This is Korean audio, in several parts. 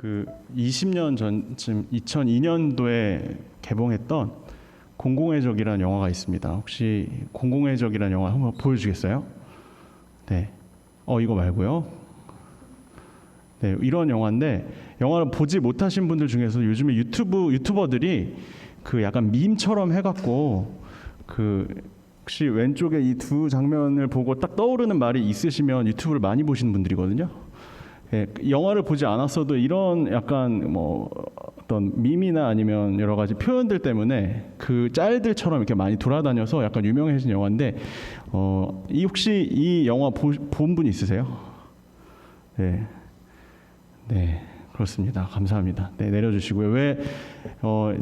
그 20년 전쯤 2002년도에 개봉했던 공공의 적이라는 영화가 있습니다. 혹시 공공의 적이라는 영화 한번 보여주겠어요? 네. 이거 말고요. 네, 이런 영화인데 영화를 보지 못하신 분들 중에서 요즘에 유튜버들이 그 약간 밈처럼 해갖고 그 혹시 왼쪽에 이 두 장면을 보고 딱 떠오르는 말이 있으시면 유튜브를 많이 보시는 분들이거든요. 예, 영화를 보지 않았어도 이런 약간 뭐 어떤 밈이나 아니면 여러 가지 표현들 때문에 그 짤들처럼 이렇게 많이 돌아다녀서 약간 유명해진 영화인데 이 혹시 이 영화 본 분 있으세요? 네, 네 그렇습니다. 감사합니다. 네 내려주시고요. 왜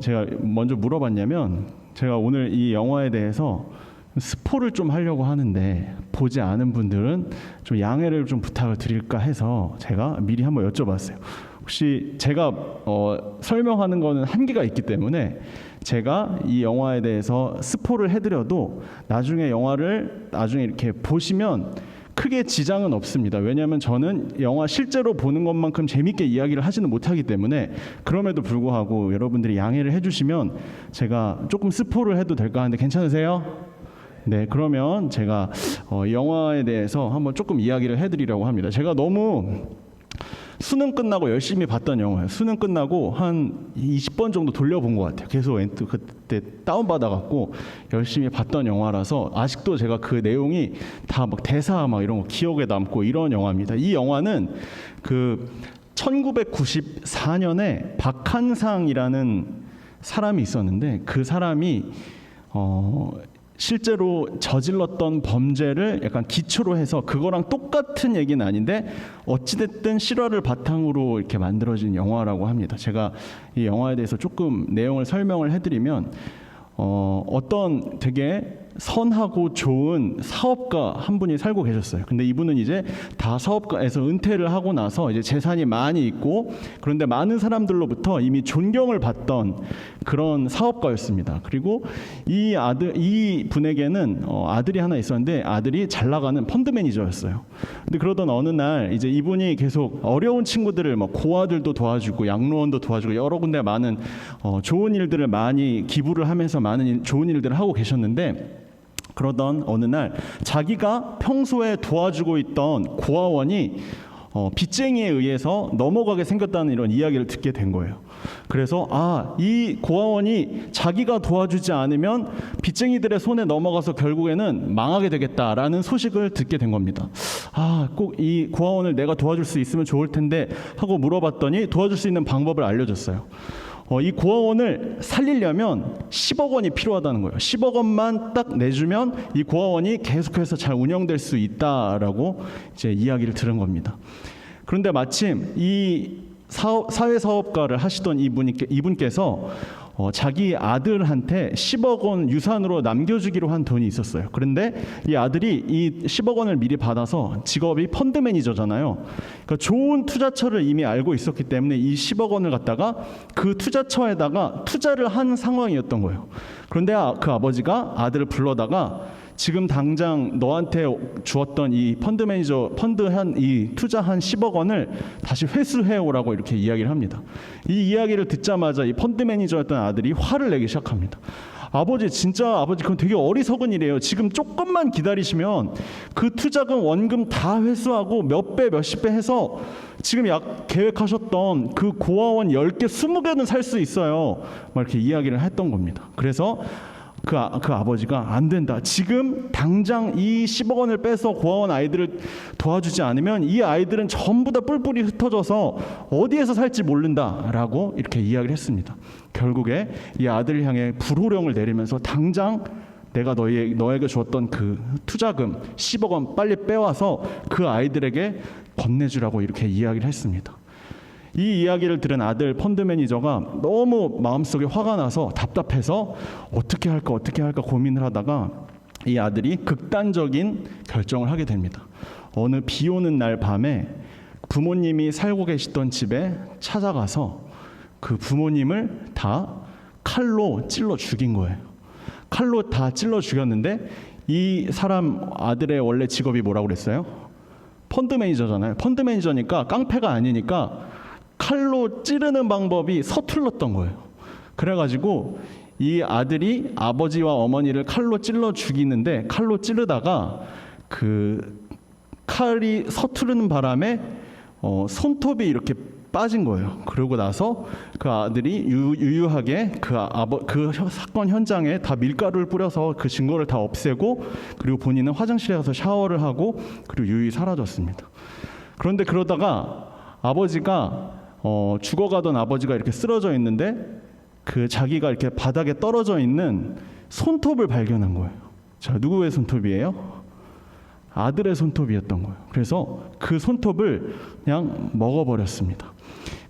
제가 먼저 물어봤냐면 제가 오늘 이 영화에 대해서 스포를 좀 하려고 하는데 보지 않은 분들은 좀 양해를 좀 부탁을 드릴까 해서 제가 미리 한번 여쭤봤어요. 혹시 제가 설명하는 거는 한계가 있기 때문에 제가 이 영화에 대해서 스포를 해드려도 나중에 영화를 나중에 이렇게 보시면 크게 지장은 없습니다. 왜냐하면 저는 영화 실제로 보는 것만큼 재밌게 이야기를 하지는 못하기 때문에 그럼에도 불구하고 여러분들이 양해를 해주시면 제가 조금 스포를 해도 될까 하는데 괜찮으세요? 네, 그러면 제가 영화에 대해서 한번 조금 이야기를 해드리려고 합니다. 제가 너무 수능 끝나고 열심히 봤던 영화예요. 수능 끝나고 한 20번 정도 돌려본 것 같아요. 계속 그때 다운받아갖고 열심히 봤던 영화라서 아직도 제가 그 내용이 다 막 대사 막 이런 거 기억에 남고 이런 영화입니다. 이 영화는 그 1994년에 박한상이라는 사람이 있었는데 그 사람이 실제로 저질렀던 범죄를 약간 기초로 해서 그거랑 똑같은 얘기는 아닌데 어찌됐든 실화를 바탕으로 이렇게 만들어진 영화라고 합니다. 제가 이 영화에 대해서 조금 내용을 설명을 해드리면 어떤 되게 선하고 좋은 사업가 한 분이 살고 계셨어요. 근데 이분은 이제 다 사업가에서 은퇴를 하고 나서 이제 재산이 많이 있고 그런데 많은 사람들로부터 이미 존경을 받던 그런 사업가였습니다. 그리고 이 분에게는 아들이 하나 있었는데 아들이 잘 나가는 펀드 매니저였어요. 근데 그러던 어느 날 이제 이분이 계속 어려운 친구들을 뭐 고아들도 도와주고 양로원도 도와주고 여러 군데 많은 좋은 일들을 많이 기부를 하면서 많은 좋은 일들을 하고 계셨는데 그러던 어느 날 자기가 평소에 도와주고 있던 고아원이 빚쟁이에 의해서 넘어가게 생겼다는 이런 이야기를 듣게 된 거예요. 그래서 이 고아원이 자기가 도와주지 않으면 빚쟁이들의 손에 넘어가서 결국에는 망하게 되겠다라는 소식을 듣게 된 겁니다. 꼭 이 고아원을 내가 도와줄 수 있으면 좋을 텐데 하고 물어봤더니 도와줄 수 있는 방법을 알려줬어요. 이 고아원을 살리려면 10억 원이 필요하다는 거예요. 10억 원만 딱 내주면 이 고아원이 계속해서 잘 운영될 수 있다라고 이제 이야기를 들은 겁니다. 그런데 마침 이 사회사업가를 하시던 이분께서 자기 아들한테 10억 원 유산으로 남겨주기로 한 돈이 있었어요. 그런데 이 아들이 이 10억 원을 미리 받아서 직업이 펀드 매니저잖아요. 그러니까 좋은 투자처를 이미 알고 있었기 때문에 이 10억 원을 갖다가 그 투자처에다가 투자를 한 상황이었던 거예요. 그런데 그 아버지가 아들을 불러다가 지금 당장 너한테 주었던 이 펀드 투자한 10억 원을 다시 회수해 오라고 이렇게 이야기를 합니다. 이 이야기를 듣자마자 이 펀드 매니저였던 아들이 화를 내기 시작합니다. 아버지 그건 되게 어리석은 일이에요. 지금 조금만 기다리시면 그 투자금 원금 다 회수하고 몇 배 몇십 배 해서 지금 계획하셨던 그 고아원 10개 20개는 살 수 있어요. 막 이렇게 이야기를 했던 겁니다. 그래서 그 아버지가 안 된다. 지금 당장 이 10억 원을 빼서 고아원 아이들을 도와주지 않으면 이 아이들은 전부 다 뿔뿔이 흩어져서 어디에서 살지 모른다라고 이렇게 이야기를 했습니다. 결국에 이 아들을 향해 불호령을 내리면서 당장 내가 너에게 줬던 그 투자금 10억 원 빨리 빼와서 그 아이들에게 건네주라고 이렇게 이야기를 했습니다. 이 이야기를 들은 아들 펀드 매니저가 너무 마음속에 화가 나서 답답해서 어떻게 할까 고민을 하다가 이 아들이 극단적인 결정을 하게 됩니다. 어느 비 오는 날 밤에 부모님이 살고 계시던 집에 찾아가서 그 부모님을 다 칼로 찔러 죽인 거예요. 칼로 다 찔러 죽였는데 이 사람 아들의 원래 직업이 뭐라고 그랬어요? 펀드 매니저잖아요. 펀드 매니저니까 깡패가 아니니까 칼로 찌르는 방법이 서툴렀던 거예요. 그래가지고 이 아들이 아버지와 어머니를 칼로 찔러 죽이는데, 칼로 찌르다가 그 칼이 서투르는 바람에 손톱이 이렇게 빠진 거예요. 그러고 나서 그 아들이 유유하게 그 사건 현장에 다 밀가루를 뿌려서 그 증거를 다 없애고, 그리고 본인은 화장실에 가서 샤워를 하고, 그리고 유유히 사라졌습니다. 그런데 그러다가 아버지가 죽어가던 아버지가 이렇게 쓰러져 있는데, 그 자기가 이렇게 바닥에 떨어져 있는 손톱을 발견한 거예요. 자, 누구의 손톱이에요? 아들의 손톱이었던 거예요. 그래서 그 손톱을 그냥 먹어버렸습니다.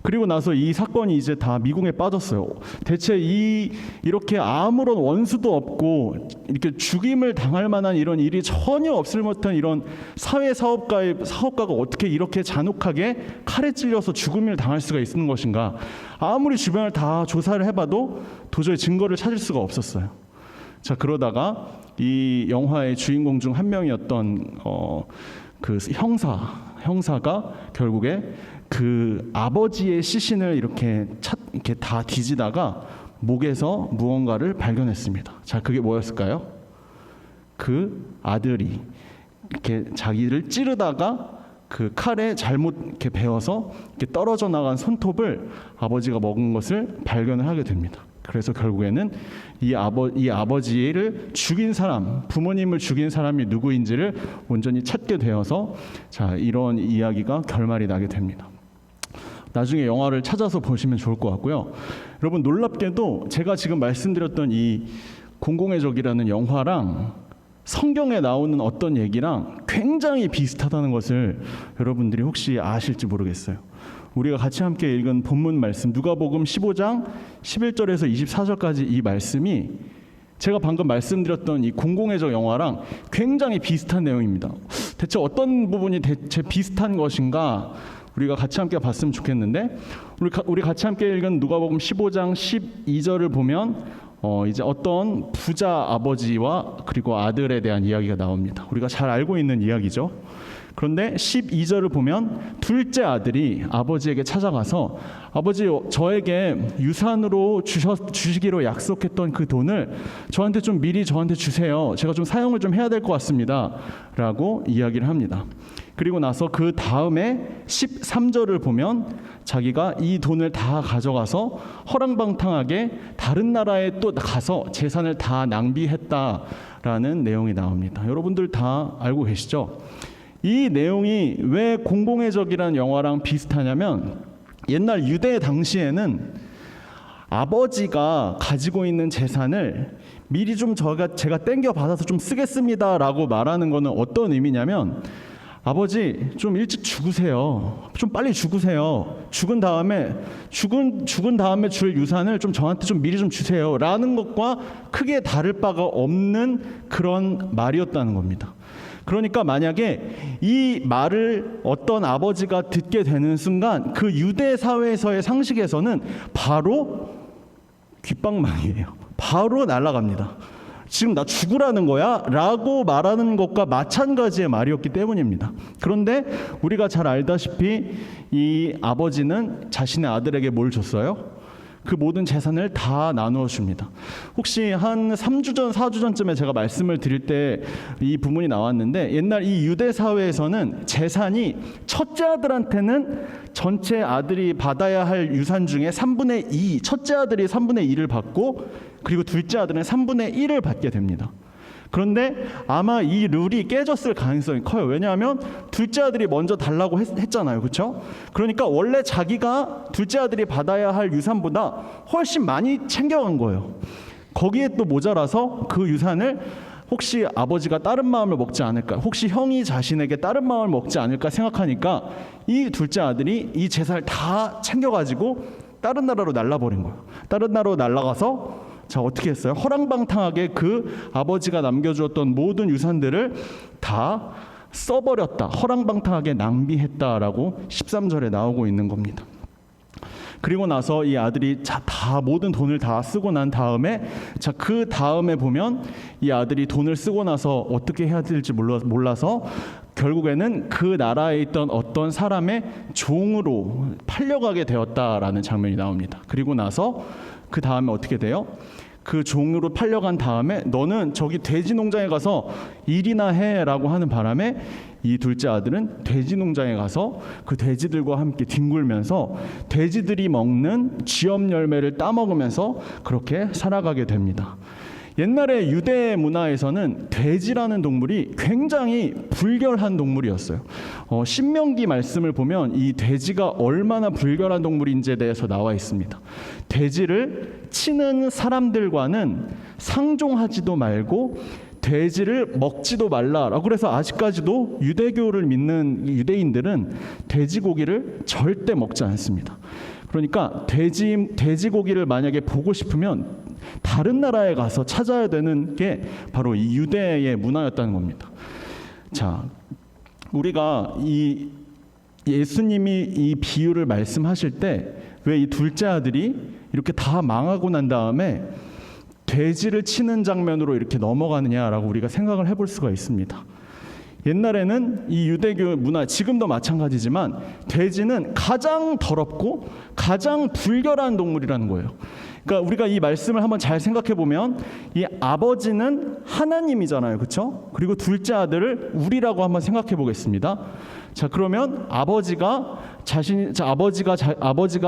그리고 나서 이 사건이 이제 다 미궁에 빠졌어요. 대체 이렇게 아무런 원수도 없고 이렇게 죽임을 당할 만한 이런 일이 전혀 없을 못한 이런 사회사업가가 어떻게 이렇게 잔혹하게 칼에 찔려서 죽음을 당할 수가 있는 것인가? 아무리 주변을 다 조사를 해봐도 도저히 증거를 찾을 수가 없었어요. 자, 그러다가 이 영화의 주인공 중 한 명이었던 그 형사가 결국에 그 아버지의 시신을 이렇게 다 뒤지다가 목에서 무언가를 발견했습니다. 자, 그게 뭐였을까요? 그 아들이 이렇게 자기를 찌르다가 그 칼에 잘못 이렇게 베어서 이렇게 떨어져 나간 손톱을 아버지가 먹은 것을 발견을 하게 됩니다. 그래서 결국에는 이 아버지를 죽인 사람, 부모님을 죽인 사람이 누구인지를 온전히 찾게 되어서, 자, 이런 이야기가 결말이 나게 됩니다. 나중에 영화를 찾아서 보시면 좋을 것 같고요. 여러분, 놀랍게도 제가 지금 말씀드렸던 이 공공의 적이라는 영화랑 성경에 나오는 어떤 얘기랑 굉장히 비슷하다는 것을 여러분들이 혹시 아실지 모르겠어요. 우리가 같이 함께 읽은 본문 말씀, 누가복음 15장 11절에서 24절까지 이 말씀이 제가 방금 말씀드렸던 이 공공의 적 영화랑 굉장히 비슷한 내용입니다. 대체 어떤 부분이 대체 비슷한 것인가? 우리가 같이 함께 봤으면 좋겠는데, 우리 같이 함께 읽은 누가복음 15장 12절을 보면 이제 어떤 부자 아버지와 그리고 아들에 대한 이야기가 나옵니다. 우리가 잘 알고 있는 이야기죠. 그런데 12절을 보면 둘째 아들이 아버지에게 찾아가서, 아버지, 저에게 유산으로 주시기로 약속했던 그 돈을 저한테 좀 미리 저한테 주세요. 제가 좀 사용을 좀 해야 될 것 같습니다. 라고 이야기를 합니다. 그리고 나서 그 다음에 13절을 보면 자기가 이 돈을 다 가져가서 허랑방탕하게 다른 나라에 또 가서 재산을 다 낭비했다라는 내용이 나옵니다. 여러분들 다 알고 계시죠? 이 내용이 왜 공공의 적이라는 영화랑 비슷하냐면, 옛날 유대 당시에는 아버지가 가지고 있는 재산을 미리 좀 제가 땡겨 받아서 좀 쓰겠습니다라고 말하는 거는 어떤 의미냐면, 아버지 좀 일찍 죽으세요. 좀 빨리 죽으세요. 죽은 다음에 줄 유산을 좀 저한테 좀 미리 좀 주세요라는 것과 크게 다를 바가 없는 그런 말이었다는 겁니다. 그러니까 만약에 이 말을 어떤 아버지가 듣게 되는 순간 그 유대 사회에서의 상식에서는 바로 귓방망이에요. 바로 날아갑니다. 지금 나 죽으라는 거야? 라고 말하는 것과 마찬가지의 말이었기 때문입니다. 그런데 우리가 잘 알다시피 이 아버지는 자신의 아들에게 뭘 줬어요? 그 모든 재산을 다 나누어 줍니다. 혹시 한 3주 전, 4주 전쯤에 제가 말씀을 드릴 때 이 부분이 나왔는데, 옛날 이 유대 사회에서는 재산이 첫째 아들한테는 전체 아들이 받아야 할 유산 중에 3분의 2, 첫째 아들이 3분의 2를 받고, 그리고 둘째 아들은 3분의 1을 받게 됩니다. 그런데 아마 이 룰이 깨졌을 가능성이 커요. 왜냐하면 둘째 아들이 먼저 달라고 했잖아요. 그렇죠? 그러니까 원래 자기가 둘째 아들이 받아야 할 유산보다 훨씬 많이 챙겨간 거예요. 거기에 또 모자라서 그 유산을 혹시 아버지가 다른 마음을 먹지 않을까, 혹시 형이 자신에게 다른 마음을 먹지 않을까 생각하니까 이 둘째 아들이 이 재산을 다 챙겨가지고 다른 나라로 날라버린 거예요. 다른 나라로 날아가서, 자, 어떻게 했어요? 허랑방탕하게 그 아버지가 남겨주었던 모든 유산들을 다 써버렸다. 허랑방탕하게 낭비했다라고 13절에 나오고 있는 겁니다. 그리고 나서 이 아들이 다 모든 돈을 다 쓰고 난 다음에, 자, 그 다음에 보면 이 아들이 돈을 쓰고 나서 어떻게 해야 될지 몰라서 결국에는 그 나라에 있던 어떤 사람의 종으로 팔려가게 되었다라는 장면이 나옵니다. 그리고 나서 그 다음에 어떻게 돼요? 그 종으로 팔려간 다음에 너는 저기 돼지 농장에 가서 일이나 해라고 하는 바람에 이 둘째 아들은 돼지 농장에 가서 그 돼지들과 함께 뒹굴면서 돼지들이 먹는 쥐엄 열매를 따먹으면서 그렇게 살아가게 됩니다. 옛날에 유대 문화에서는 돼지라는 동물이 굉장히 불결한 동물이었어요. 신명기 말씀을 보면 이 돼지가 얼마나 불결한 동물인지에 대해서 나와 있습니다. 돼지를 치는 사람들과는 상종하지도 말고 돼지를 먹지도 말라라고. 그래서 아직까지도 유대교를 믿는 유대인들은 돼지고기를 절대 먹지 않습니다. 그러니까 돼지고기를 만약에 보고 싶으면 다른 나라에 가서 찾아야 되는 게 바로 이 유대의 문화였다는 겁니다. 자, 우리가 이 예수님이 이 비유를 말씀하실 때 왜 이 둘째 아들이 이렇게 다 망하고 난 다음에 돼지를 치는 장면으로 이렇게 넘어가느냐라고 우리가 생각을 해볼 수가 있습니다. 옛날에는 이 유대교 문화, 지금도 마찬가지지만 돼지는 가장 더럽고 가장 불결한 동물이라는 거예요. 그러니까 우리가 이 말씀을 한번 잘 생각해 보면 이 아버지는 하나님이잖아요, 그렇죠? 그리고 둘째 아들을 우리라고 한번 생각해 보겠습니다. 자, 그러면 아버지가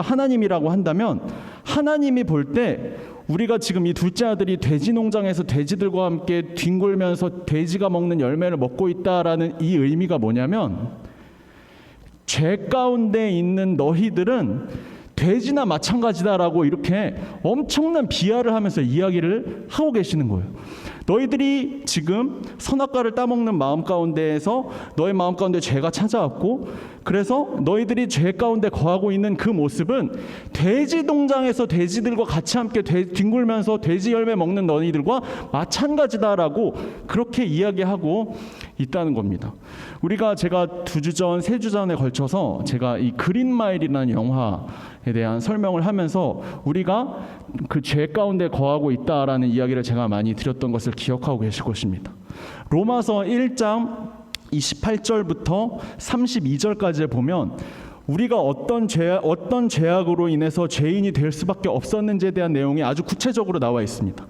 하나님이라고 한다면 하나님이 볼 때 우리가 지금 이 둘째 아들이 돼지 농장에서 돼지들과 함께 뒹굴면서 돼지가 먹는 열매를 먹고 있다라는 이 의미가 뭐냐면 죄 가운데 있는 너희들은 돼지나 마찬가지다라고 이렇게 엄청난 비하를 하면서 이야기를 하고 계시는 거예요. 너희들이 지금 선악과를 따먹는 마음 가운데에서 너희 마음 가운데 죄가 찾아왔고, 그래서 너희들이 죄 가운데 거하고 있는 그 모습은 돼지 농장에서 돼지들과 같이 함께 뒹굴면서 돼지 열매 먹는 너희들과 마찬가지다라고 그렇게 이야기하고 있다는 겁니다. 제가 2주 전, 3주 전에 걸쳐서 제가 이 그린마일이라는 영화에 대한 설명을 하면서 우리가 그 죄 가운데 거하고 있다라는 이야기를 제가 많이 드렸던 것을 기억하고 계실 것입니다. 로마서 1장 28절부터 32절까지에 보면 우리가 어떤 죄악으로 인해서 죄인이 될 수밖에 없었는지에 대한 내용이 아주 구체적으로 나와 있습니다.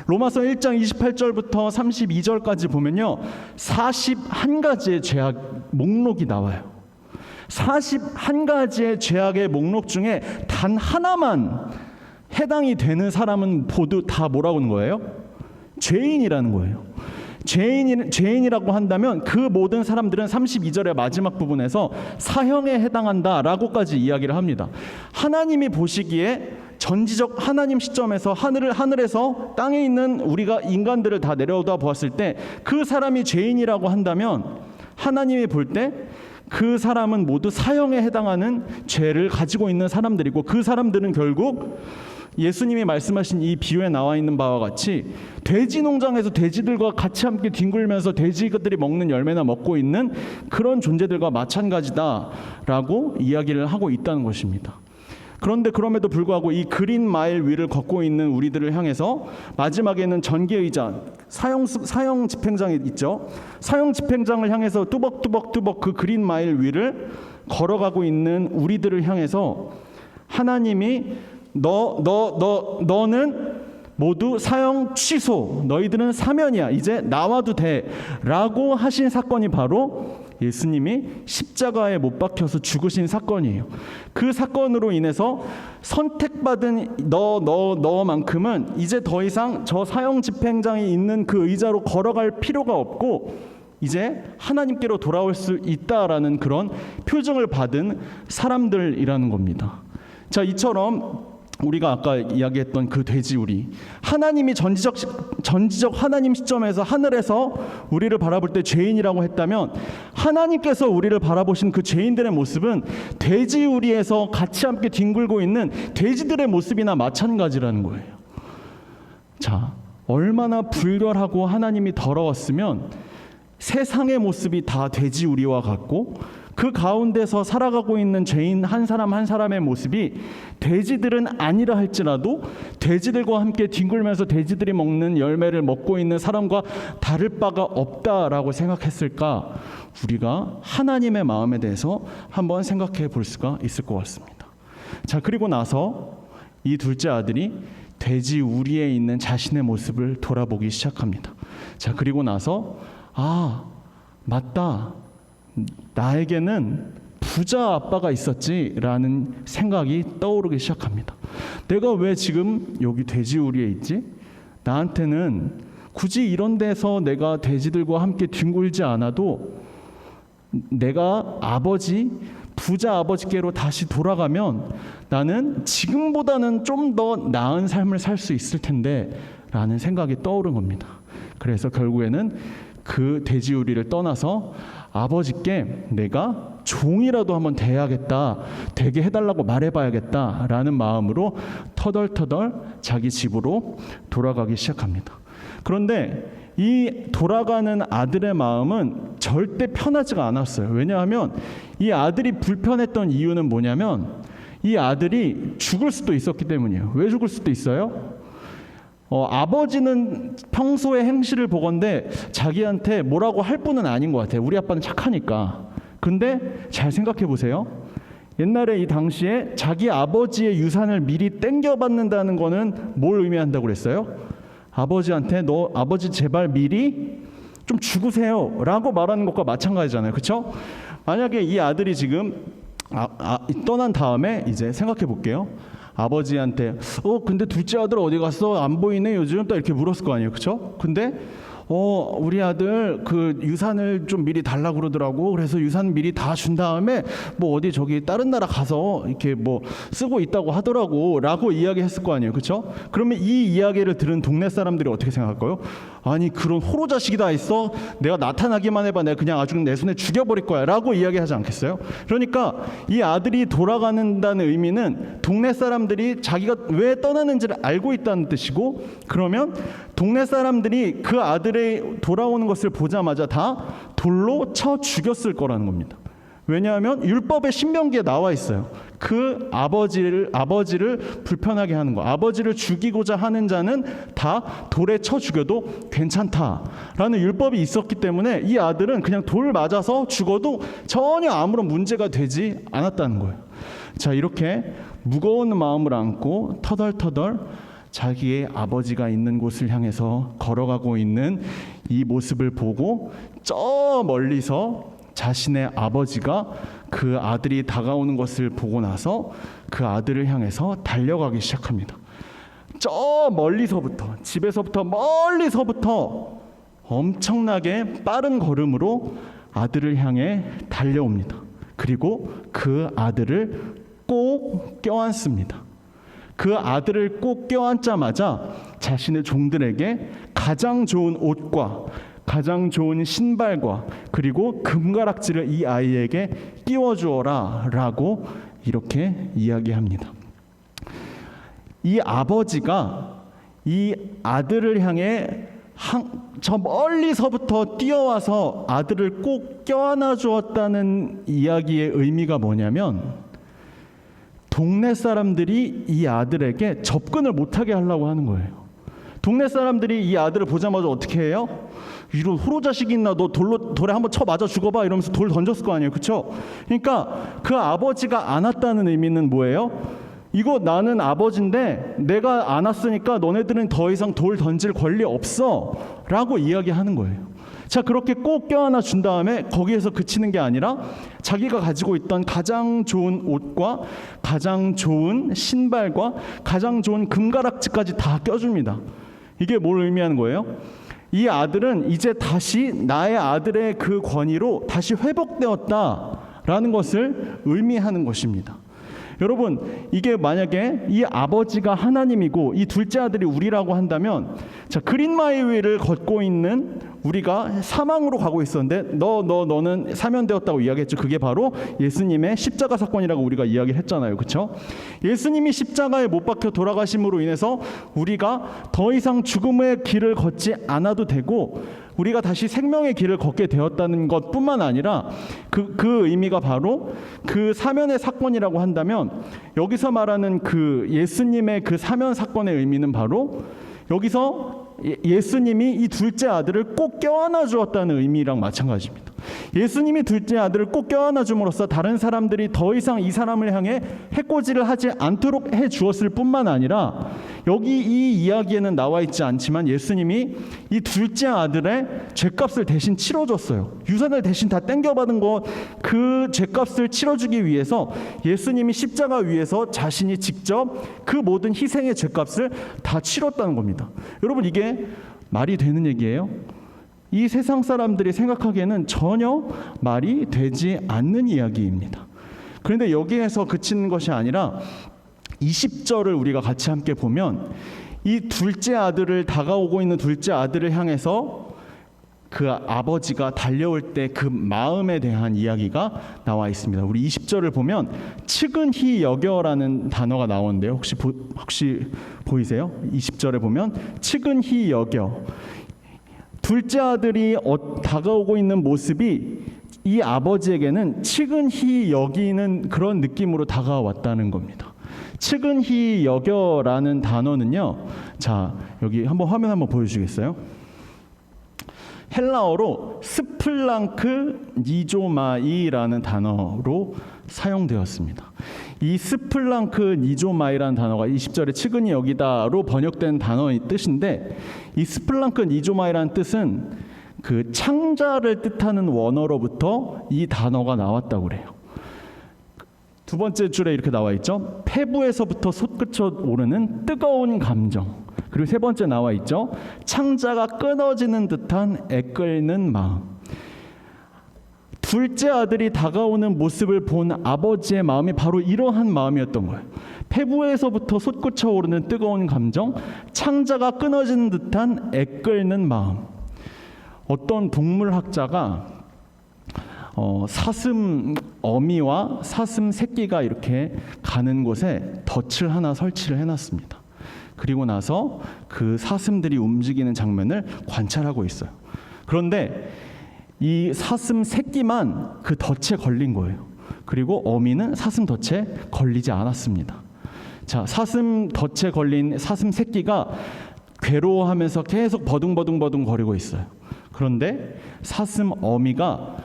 로마서 1장 28절부터 32절까지 보면요, 41가지의 죄악 목록이 나와요. 41가지의 죄악의 목록 중에 단 하나만 해당이 되는 사람은 모두 다 뭐라고 하는 거예요? 죄인이라는 거예요. 죄인이라고 한다면 그 모든 사람들은 32절의 마지막 부분에서 사형에 해당한다라고까지 이야기를 합니다. 하나님이 보시기에 전지적 하나님 시점에서 하늘에서 땅에 있는 우리가 인간들을 다 내려다 보았을 때 그 사람이 죄인이라고 한다면 하나님이 볼 때 그 사람은 모두 사형에 해당하는 죄를 가지고 있는 사람들이고, 그 사람들은 결국 예수님이 말씀하신 이 비유에 나와 있는 바와 같이 돼지 농장에서 돼지들과 같이 함께 뒹굴면서 돼지들이 먹는 열매나 먹고 있는 그런 존재들과 마찬가지다라고 이야기를 하고 있다는 것입니다. 그런데 그럼에도 불구하고 이 그린 마일 위를 걷고 있는 우리들을 향해서 마지막에는 전기의자, 사형 집행장이 있죠. 사형 집행장을 향해서 뚜벅뚜벅 그 그린 마일 위를 걸어가고 있는 우리들을 향해서 하나님이 너는 모두 사형 취소, 너희들은 사면이야, 이제 나와도 돼 라고 하신 사건이 바로 예수님이 십자가에 못 박혀서 죽으신 사건이에요. 그 사건으로 인해서 선택받은 너만큼은 이제 더 이상 저 사형 집행장이 있는 그 의자로 걸어갈 필요가 없고 이제 하나님께로 돌아올 수 있다라는 그런 표징을 받은 사람들이라는 겁니다. 자, 이처럼 우리가 아까 이야기했던 그 돼지우리, 하나님이 전지적 하나님 시점에서 하늘에서 우리를 바라볼 때 죄인이라고 했다면 하나님께서 우리를 바라보신 그 죄인들의 모습은 돼지우리에서 같이 함께 뒹굴고 있는 돼지들의 모습이나 마찬가지라는 거예요. 자, 얼마나 불결하고 하나님이 더러웠으면 세상의 모습이 다 돼지우리와 같고 그 가운데서 살아가고 있는 죄인 한 사람 한 사람의 모습이 돼지들은 아니라 할지라도 돼지들과 함께 뒹굴면서 돼지들이 먹는 열매를 먹고 있는 사람과 다를 바가 없다라고 생각했을까? 우리가 하나님의 마음에 대해서 한번 생각해 볼 수가 있을 것 같습니다. 자, 그리고 나서 이 둘째 아들이 돼지 우리에 있는 자신의 모습을 돌아보기 시작합니다. 자, 그리고 나서 맞다, 나에게는 부자 아빠가 있었지라는 생각이 떠오르기 시작합니다. 내가 왜 지금 여기 돼지 우리에 있지? 나한테는 굳이 이런 데서 내가 돼지들과 함께 뒹굴지 않아도 내가 부자 아버지께로 다시 돌아가면 나는 지금보다는 좀 더 나은 삶을 살 수 있을 텐데 라는 생각이 떠오른 겁니다. 그래서 결국에는 그 돼지우리를 떠나서 아버지께 내가 종이라도 한번 대야겠다, 되게 해달라고 말해봐야겠다 라는 마음으로 터덜터덜 자기 집으로 돌아가기 시작합니다. 그런데 이 돌아가는 아들의 마음은 절대 편하지가 않았어요. 왜냐하면 이 아들이 불편했던 이유는 뭐냐면 이 아들이 죽을 수도 있었기 때문이에요. 왜 죽을 수도 있어요? 아버지는 평소의 행실을 보건대 자기한테 뭐라고 할 분은 아닌 것 같아요. 우리 아빠는 착하니까. 근데 잘 생각해 보세요. 옛날에 이 당시에 자기 아버지의 유산을 미리 땡겨받는다는 거는 뭘 의미한다고 그랬어요? 아버지한테 아버지 제발 미리 좀 죽으세요 라고 말하는 것과 마찬가지잖아요. 그렇죠? 만약에 이 아들이 지금 떠난 다음에 이제 생각해 볼게요. 아버지한테 근데 둘째 아들 어디 갔어? 안 보이네 요즘? 딱 이렇게 물었을 거 아니에요. 그렇죠? 근데 우리 아들 그 유산을 좀 미리 달라고 그러더라고. 그래서 유산 미리 다 준 다음에 뭐 어디 저기 다른 나라 가서 이렇게 뭐 쓰고 있다고 하더라고 라고 이야기했을 거 아니에요. 그렇죠? 그러면 이 이야기를 들은 동네 사람들이 어떻게 생각할까요? 아니 그런 호로 자식이 다 있어? 내가 나타나기만 해봐 내가 그냥 아주 내 손에 죽여버릴 거야 라고 이야기하지 않겠어요? 그러니까 이 아들이 돌아가는다는 의미는 동네 사람들이 자기가 왜 떠나는지를 알고 있다는 뜻이고, 그러면 동네 사람들이 그 아들의 돌아오는 것을 보자마자 다 돌로 쳐 죽였을 거라는 겁니다. 왜냐하면 율법의 신명기에 나와 있어요. 그 아버지를 불편하게 하는 거, 아버지를 죽이고자 하는 자는 다 돌에 쳐 죽여도 괜찮다라는 율법이 있었기 때문에 이 아들은 그냥 돌 맞아서 죽어도 전혀 아무런 문제가 되지 않았다는 거예요. 자, 이렇게 무거운 마음을 안고 터덜터덜 자기의 아버지가 있는 곳을 향해서 걸어가고 있는 이 모습을 보고 저 멀리서 자신의 아버지가 그 아들이 다가오는 것을 보고 나서 그 아들을 향해서 달려가기 시작합니다. 저 멀리서부터, 집에서부터 멀리서부터 엄청나게 빠른 걸음으로 아들을 향해 달려옵니다. 그리고 그 아들을 꼭 껴안습니다. 그 아들을 꼭 껴안자마자 자신의 종들에게 가장 좋은 옷과 가장 좋은 신발과 그리고 금가락지를 이 아이에게 끼워주어라 라고 이렇게 이야기합니다. 이 아버지가 이 아들을 향해 저 멀리서부터 뛰어와서 아들을 꼭 껴안아 주었다는 이야기의 의미가 뭐냐면, 동네 사람들이 이 아들에게 접근을 못하게 하려고 하는 거예요. 동네 사람들이 이 아들을 보자마자 어떻게 해요? 이런 호로 자식이 있나? 너 돌에 한번 쳐 맞아 죽어봐 이러면서 돌 던졌을 거 아니에요. 그렇죠? 그러니까 그 아버지가 안 왔다는 의미는 뭐예요? 이거 나는 아버지인데 내가 안 왔으니까 너네들은 더 이상 돌 던질 권리 없어 라고 이야기하는 거예요. 자, 그렇게 꼭 껴안아 준 다음에 거기에서 그치는 게 아니라 자기가 가지고 있던 가장 좋은 옷과 가장 좋은 신발과 가장 좋은 금가락지까지 다 껴줍니다. 이게 뭘 의미하는 거예요? 이 아들은 이제 다시 나의 아들의 그 권위로 다시 회복되었다라는 것을 의미하는 것입니다. 여러분, 이게 만약에 이 아버지가 하나님이고 이 둘째 아들이 우리라고 한다면, 자, 그린마이웨이를 걷고 있는 우리가 사망으로 가고 있었는데 너는 사면되었다고 이야기했죠. 그게 바로 예수님의 십자가 사건이라고 우리가 이야기를 했잖아요. 그렇죠? 예수님이 십자가에 못 박혀 돌아가심으로 인해서 우리가 더 이상 죽음의 길을 걷지 않아도 되고 우리가 다시 생명의 길을 걷게 되었다는 것뿐만 아니라 그 의미가 바로 그 사면의 사건이라고 한다면, 여기서 말하는 그 예수님의 그 사면 사건의 의미는 바로 여기서 예수님이 이 둘째 아들을 꼭 껴안아 주었다는 의미랑 마찬가지입니다. 예수님이 둘째 아들을 꼭 껴안아 줌으로써 다른 사람들이 더 이상 이 사람을 향해 해코지를 하지 않도록 해 주었을 뿐만 아니라, 여기 이 이야기에는 나와 있지 않지만 예수님이 이 둘째 아들의 죄값을 대신 치러줬어요. 유산을 대신 다 땡겨받은 것, 그 죄값을 치러주기 위해서 예수님이 십자가 위에서 자신이 직접 그 모든 희생의 죄값을 다 치렀다는 겁니다. 여러분, 이게 말이 되는 얘기예요? 이 세상 사람들이 생각하기에는 전혀 말이 되지 않는 이야기입니다. 그런데 여기에서 그치는 것이 아니라 20절을 우리가 같이 함께 보면, 이 둘째 아들을, 다가오고 있는 둘째 아들을 향해서 그 아버지가 달려올 때 그 마음에 대한 이야기가 나와 있습니다. 우리 20절을 보면 측은히 여겨라는 단어가 나오는데요. 혹시 보이세요? 20절에 보면 측은히 여겨. 둘째 아들이 다가오고 있는 모습이 이 아버지에게는 측은히 여기는 그런 느낌으로 다가왔다는 겁니다. 측은히 여겨라는 단어는요, 자, 여기 화면 한번 보여주시겠어요? 헬라어로 스플랑크 니조마이라는 단어로 사용되었습니다. 이 스플랑크 니조마이라는 단어가 20절에 측은히 여기다로 번역된 단어의 뜻인데, 이 스플랑크 니조마이라는 뜻은 그 창자를 뜻하는 원어로부터 이 단어가 나왔다고 그래요. 두 번째 줄에 이렇게 나와 있죠. 폐부에서부터 솟구쳐 오르는 뜨거운 감정. 그리고 세 번째 나와 있죠. 창자가 끊어지는 듯한 애끓는 마음. 둘째 아들이 다가오는 모습을 본 아버지의 마음이 바로 이러한 마음이었던 거예요. 폐부에서부터 솟구쳐 오르는 뜨거운 감정, 창자가 끊어지는 듯한 애끓는 마음. 어떤 동물학자가 사슴 어미와 사슴 새끼가 이렇게 가는 곳에 덫을 하나 설치를 해놨습니다. 그리고 나서 그 사슴들이 움직이는 장면을 관찰하고 있어요. 그런데 이 사슴 새끼만 그 덫에 걸린 거예요. 그리고 어미는 사슴 덫에 걸리지 않았습니다. 자, 사슴 덫에 걸린 사슴 새끼가 괴로워하면서 계속 버둥버둥 거리고 있어요. 그런데 사슴 어미가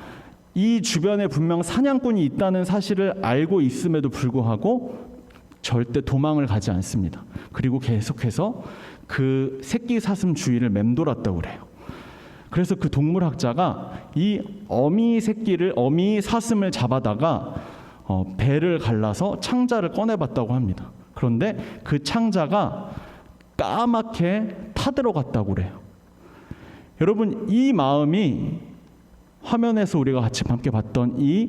이 주변에 분명 사냥꾼이 있다는 사실을 알고 있음에도 불구하고 절대 도망을 가지 않습니다. 그리고 계속해서 그 새끼 사슴 주위를 맴돌았다고 그래요. 그래서 그 동물학자가 이 어미 사슴을 잡아다가 배를 갈라서 창자를 꺼내봤다고 합니다. 그런데 그 창자가 까맣게 타들어갔다고 그래요. 여러분, 이 마음이 화면에서 우리가 같이 함께 봤던 이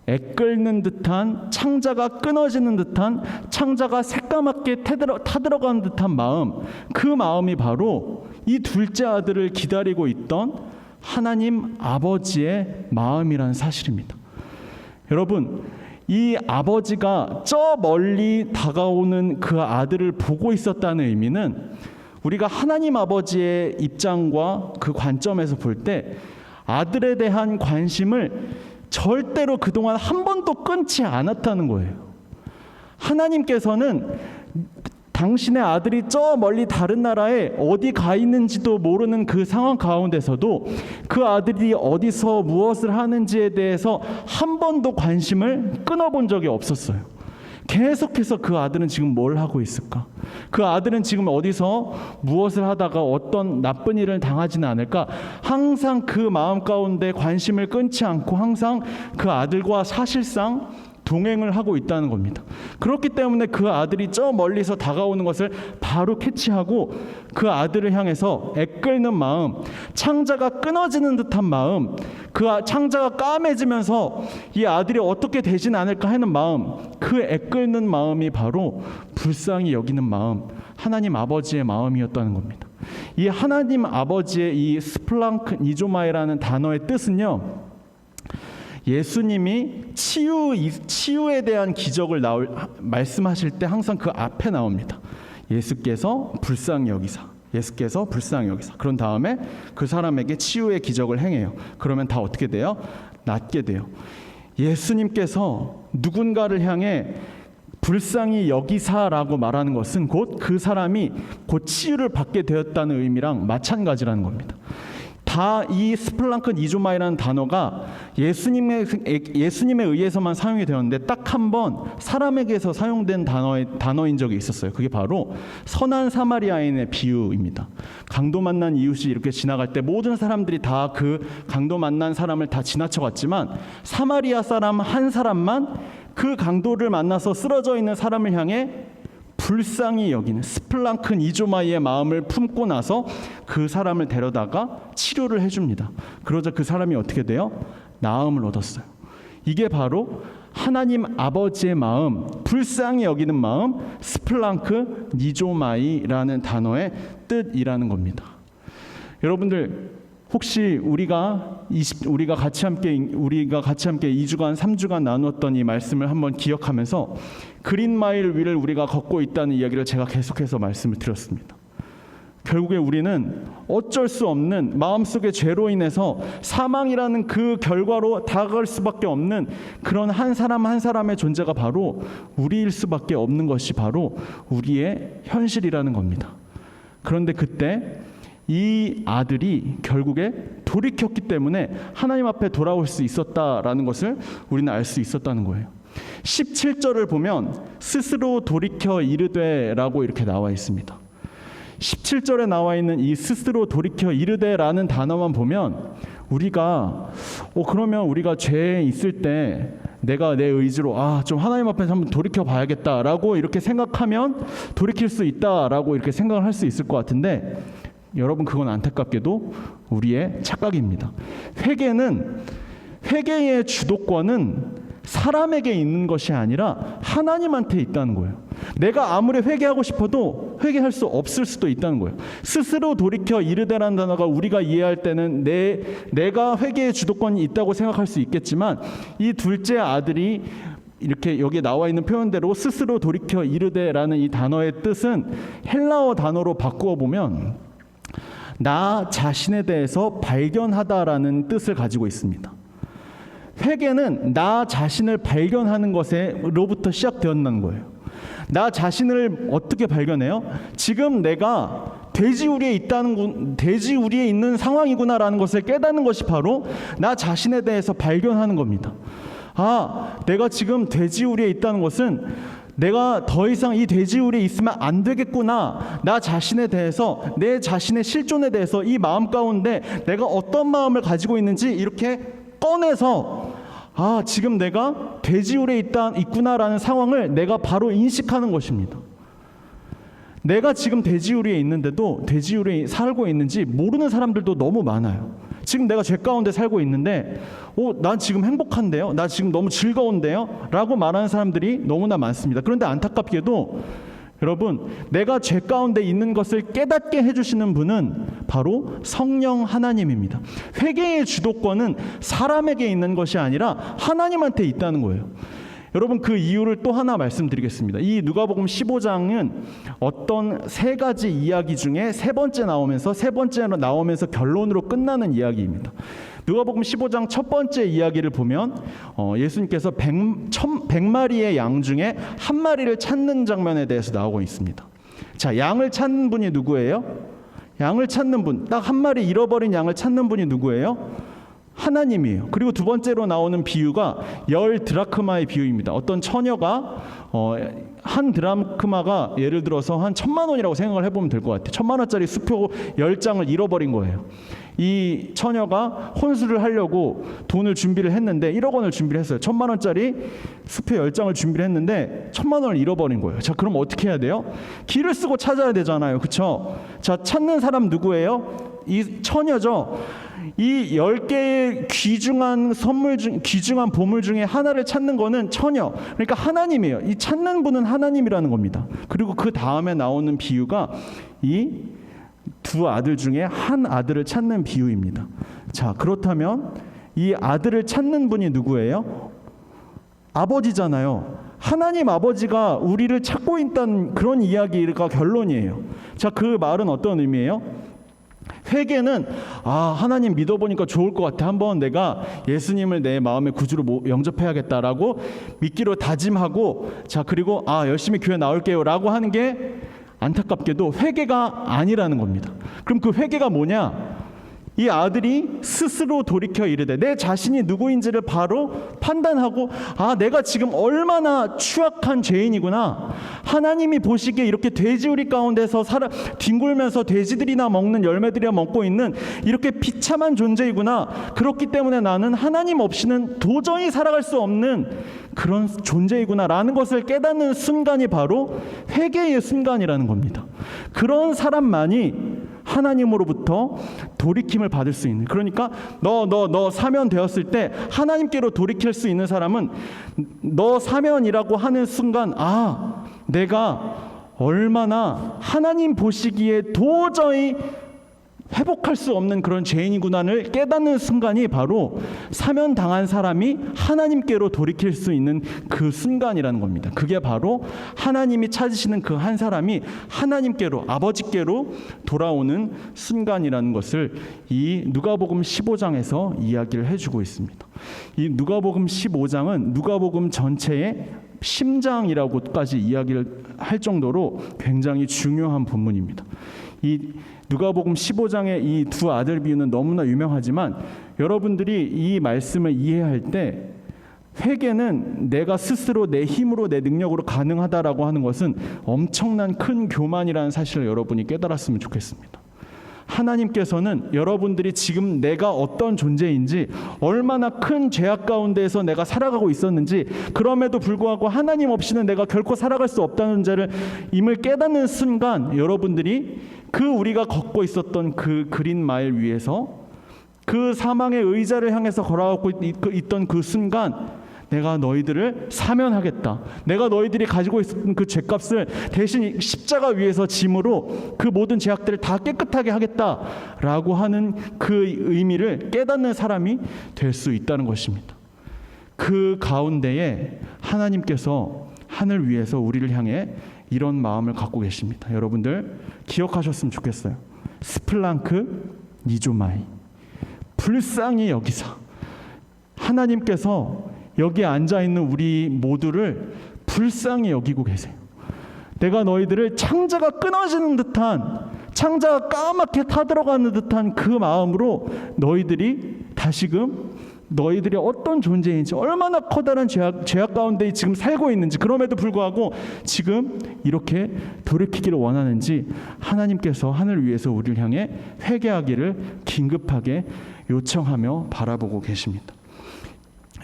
애끓는 듯한, 창자가 끊어지는 듯한, 창자가 새까맣게 타들어가는 듯한 마음, 그 마음이 바로 이 둘째 아들을 기다리고 있던 하나님 아버지의 마음이라는 사실입니다. 여러분, 이 아버지가 저 멀리 다가오는 그 아들을 보고 있었다는 의미는, 우리가 하나님 아버지의 입장과 그 관점에서 볼 때 아들에 대한 관심을 절대로 그동안 한 번도 끊지 않았다는 거예요. 하나님께서는 당신의 아들이 저 멀리 다른 나라에 어디 가 있는지도 모르는 그 상황 가운데서도 그 아들이 어디서 무엇을 하는지에 대해서 한 번도 관심을 끊어본 적이 없었어요. 계속해서 그 아들은 지금 뭘 하고 있을까? 그 아들은 지금 어디서 무엇을 하다가 어떤 나쁜 일을 당하지는 않을까? 항상 그 마음 가운데 관심을 끊지 않고 항상 그 아들과 사실상 동행을 하고 있다는 겁니다. 그렇기 때문에 그 아들이 저 멀리서 다가오는 것을 바로 캐치하고 그 아들을 향해서 애끓는 마음, 창자가 끊어지는 듯한 마음, 그 창자가 까매지면서 이 아들이 어떻게 되진 않을까 하는 마음, 그 애끓는 마음이 바로 불쌍히 여기는 마음, 하나님 아버지의 마음이었다는 겁니다. 이 하나님 아버지의 이 스플랑크 니조마이라는 단어의 뜻은요, 예수님이 치유에 대한 기적을 말씀하실 때 항상 그 앞에 나옵니다. 예수께서 불쌍히 여기사. 그런 다음에 그 사람에게 치유의 기적을 행해요. 그러면 다 어떻게 돼요? 낫게 돼요. 예수님께서 누군가를 향해 불쌍히 여기사라고 말하는 것은 곧 그 사람이 곧 치유를 받게 되었다는 의미랑 마찬가지라는 겁니다. 다 이 스플랑큰 이조마이라는 단어가 예수님에 의해서만 사용이 되었는데 딱 한 번 사람에게서 사용된 단어인 적이 있었어요. 그게 바로 선한 사마리아인의 비유입니다. 강도 만난 이웃이 이렇게 지나갈 때 모든 사람들이 다 그 강도 만난 사람을 다 지나쳐갔지만 사마리아 사람 한 사람만 그 강도를 만나서 쓰러져 있는 사람을 향해 불쌍히 여기는 스플랑큰 이조마이의 마음을 품고 나서 그 사람을 데려다가 치료를 해줍니다. 그러자 그 사람이 어떻게 돼요? 나음을 얻었어요. 이게 바로 하나님 아버지의 마음, 불쌍히 여기는 마음, 스플랑크 니조마이라는 단어의 뜻이라는 겁니다. 여러분들 혹시 우리가 같이 함께 2주간 3주간 나누었던 이 말씀을 한번 기억하면서 그린마일 위를 우리가 걷고 있다는 이야기를 제가 계속해서 말씀을 드렸습니다. 결국에 우리는 어쩔 수 없는 마음속의 죄로 인해서 사망이라는 그 결과로 다가갈 수밖에 없는 그런 한 사람 한 사람의 존재가 바로 우리일 수밖에 없는 것이 바로 우리의 현실이라는 겁니다. 그런데 그때 이 아들이 결국에 돌이켰기 때문에 하나님 앞에 돌아올 수 있었다라는 것을 우리는 알 수 있었다는 거예요. 17절을 보면 스스로 돌이켜 이르되라고 이렇게 나와 있습니다. 17절에 나와 있는 이 스스로 돌이켜 이르되라는 단어만 보면 그러면 우리가 죄에 있을 때 내가 내 의지로 좀 하나님 앞에서 한번 돌이켜 봐야겠다라고 이렇게 생각하면 돌이킬 수 있다라고 이렇게 생각을 할 수 있을 것 같은데 여러분 그건 안타깝게도 우리의 착각입니다. 회개의 주도권은 사람에게 있는 것이 아니라 하나님한테 있다는 거예요. 내가 아무리 회개하고 싶어도 회개할 수 없을 수도 있다는 거예요. 스스로 돌이켜 이르되라는 단어가 우리가 이해할 때는 내가 회개의 주도권이 있다고 생각할 수 있겠지만 이 둘째 아들이 이렇게 여기에 나와 있는 표현대로 스스로 돌이켜 이르되라는 이 단어의 뜻은 헬라어 단어로 바꾸어 보면 나 자신에 대해서 발견하다라는 뜻을 가지고 있습니다. 회개는 나 자신을 발견하는 것으로부터 시작되었다는 거예요. 나 자신을 어떻게 발견해요? 지금 내가 돼지우리에 있는 상황이구나라는 것을 깨닫는 것이 바로 나 자신에 대해서 발견하는 겁니다. 내가 지금 돼지우리에 있다는 것은 내가 더 이상 이 돼지우리에 있으면 안 되겠구나. 나 자신에 대해서, 내 자신의 실존에 대해서 이 마음 가운데 내가 어떤 마음을 가지고 있는지 이렇게 꺼내서 지금 내가 돼지우리에 있구나라는 상황을 내가 바로 인식하는 것입니다. 내가 지금 돼지우리에 있는데도 돼지우리에 살고 있는지 모르는 사람들도 너무 많아요. 지금 내가 죄 가운데 살고 있는데 난 지금 행복한데요? 나 지금 너무 즐거운데요? 라고 말하는 사람들이 너무나 많습니다. 그런데 안타깝게도 여러분, 내가 죄 가운데 있는 것을 깨닫게 해주시는 분은 바로 성령 하나님입니다. 회개의 주도권은 사람에게 있는 것이 아니라 하나님한테 있다는 거예요. 여러분, 그 이유를 또 하나 말씀드리겠습니다. 이 누가복음 15장은 어떤 세 가지 이야기 중에 세 번째로 나오면서 결론으로 끝나는 이야기입니다. 누가복음 15장 첫 번째 이야기를 보면 예수님께서 100마리의 양 중에 한 마리를 찾는 장면에 대해서 나오고 있습니다. 자, 양을 찾는 분이 누구예요? 양을 찾는 분, 딱 한 마리 잃어버린 양을 찾는 분이 누구예요? 하나님이에요. 그리고 두 번째로 나오는 비유가 10드라크마의 비유입니다. 어떤 처녀가 한 드라크마가 예를 들어서 한 1,000만 원이라고 생각을 해보면 될 것 같아요. 1,000만 원짜리 수표 10장을 잃어버린 거예요. 이 처녀가 혼수를 하려고 돈을 준비를 했는데 1억 원을 준비를 했어요. 1,000만 원짜리 수표 10장을 준비를 했는데 1,000만 원을 잃어버린 거예요. 자, 그럼 어떻게 해야 돼요? 길을 쓰고 찾아야 되잖아요. 그렇죠? 자, 찾는 사람 누구예요? 이 처녀죠. 이 10개의 귀중한 보물 중에 하나를 찾는 거는 처녀, 그러니까 하나님이에요. 이 찾는 분은 하나님이라는 겁니다. 그리고 그 다음에 나오는 비유가 이 두 아들 중에 한 아들을 찾는 비유입니다. 자, 그렇다면 이 아들을 찾는 분이 누구예요? 아버지잖아요. 하나님 아버지가 우리를 찾고 있다는 그런 이야기가 결론이에요. 자, 그 말은 어떤 의미예요? 회개는 하나님 믿어보니까 좋을 것 같아. 한번 내가 예수님을 내 마음의 구주로 영접해야겠다라고 믿기로 다짐하고, 자, 그리고 열심히 교회 나올게요 라고 하는 게 안타깝게도 회개가 아니라는 겁니다. 그럼 그 회개가 뭐냐? 이 아들이 스스로 돌이켜 이르되 내 자신이 누구인지를 바로 판단하고 내가 지금 얼마나 추악한 죄인이구나. 하나님이 보시기에 이렇게 돼지우리 가운데서 뒹굴면서 돼지들이나 먹는 열매들이나 먹고 있는 이렇게 비참한 존재이구나. 그렇기 때문에 나는 하나님 없이는 도저히 살아갈 수 없는 그런 존재이구나라는 것을 깨닫는 순간이 바로 회개의 순간이라는 겁니다. 그런 사람만이 하나님으로부터 돌이킴을 받을 수 있는, 그러니까 너 사면되었을 때 하나님께로 돌이킬 수 있는 사람은 너 사면이라고 하는 순간 내가 얼마나 하나님 보시기에 도저히 회복할 수 없는 그런 죄인이구나를 깨닫는 순간이 바로 사면당한 사람이 하나님께로 돌이킬 수 있는 그 순간이라는 겁니다. 그게 바로 하나님이 찾으시는 그 한 사람이 하나님께로, 아버지께로 돌아오는 순간이라는 것을 이 누가복음 15장에서 이야기를 해주고 있습니다. 이 누가복음 15장은 누가복음 전체의 심장이라고까지 이야기를 할 정도로 굉장히 중요한 본문입니다. 이 누가복음 15장의 이 두 아들 비유는 너무나 유명하지만 여러분들이 이 말씀을 이해할 때 회개는 내가 스스로 내 힘으로 내 능력으로 가능하다라고 하는 것은 엄청난 큰 교만이라는 사실을 여러분이 깨달았으면 좋겠습니다. 하나님께서는 여러분들이 지금 내가 어떤 존재인지, 얼마나 큰 죄악 가운데에서 내가 살아가고 있었는지, 그럼에도 불구하고 하나님 없이는 내가 결코 살아갈 수 없다는 자를 임을 깨닫는 순간 여러분들이 우리가 걷고 있었던 그 그린 마일 위에서 그 사망의 의자를 향해서 걸어가고 있던 그 순간 내가 너희들을 사면하겠다. 내가 너희들이 가지고 있었던 그 죄값을 대신 십자가 위에서 짐으로 그 모든 죄악들을 다 깨끗하게 하겠다라고 하는 그 의미를 깨닫는 사람이 될 수 있다는 것입니다. 그 가운데에 하나님께서 하늘 위에서 우리를 향해 이런 마음을 갖고 계십니다. 여러분들 기억하셨으면 좋겠어요. 스플랑크 니조마이, 불쌍히 여기사. 하나님께서 여기에 앉아있는 우리 모두를 불쌍히 여기고 계세요. 내가 너희들을 창자가 끊어지는 듯한, 창자가 까맣게 타들어가는 듯한 그 마음으로 너희들이 다시금 너희들이 어떤 존재인지, 얼마나 커다란 죄악 가운데 지금 살고 있는지, 그럼에도 불구하고 지금 이렇게 돌이키기를 원하는지 하나님께서 하늘 위에서 우리를 향해 회개하기를 긴급하게 요청하며 바라보고 계십니다.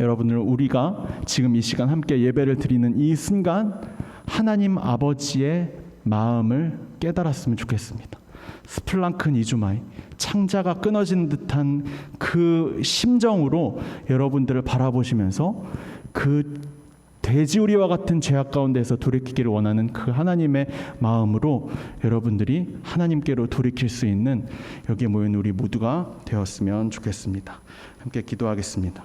여러분들, 우리가 지금 이 시간 함께 예배를 드리는 이 순간 하나님 아버지의 마음을 깨달았으면 좋겠습니다. 스플랑크 니주마이, 창자가 끊어진 듯한 그 심정으로 여러분들을 바라보시면서 그 돼지우리와 같은 죄악 가운데서 돌이키기를 원하는 그 하나님의 마음으로 여러분들이 하나님께로 돌이킬 수 있는 여기에 모인 우리 모두가 되었으면 좋겠습니다. 함께 기도하겠습니다.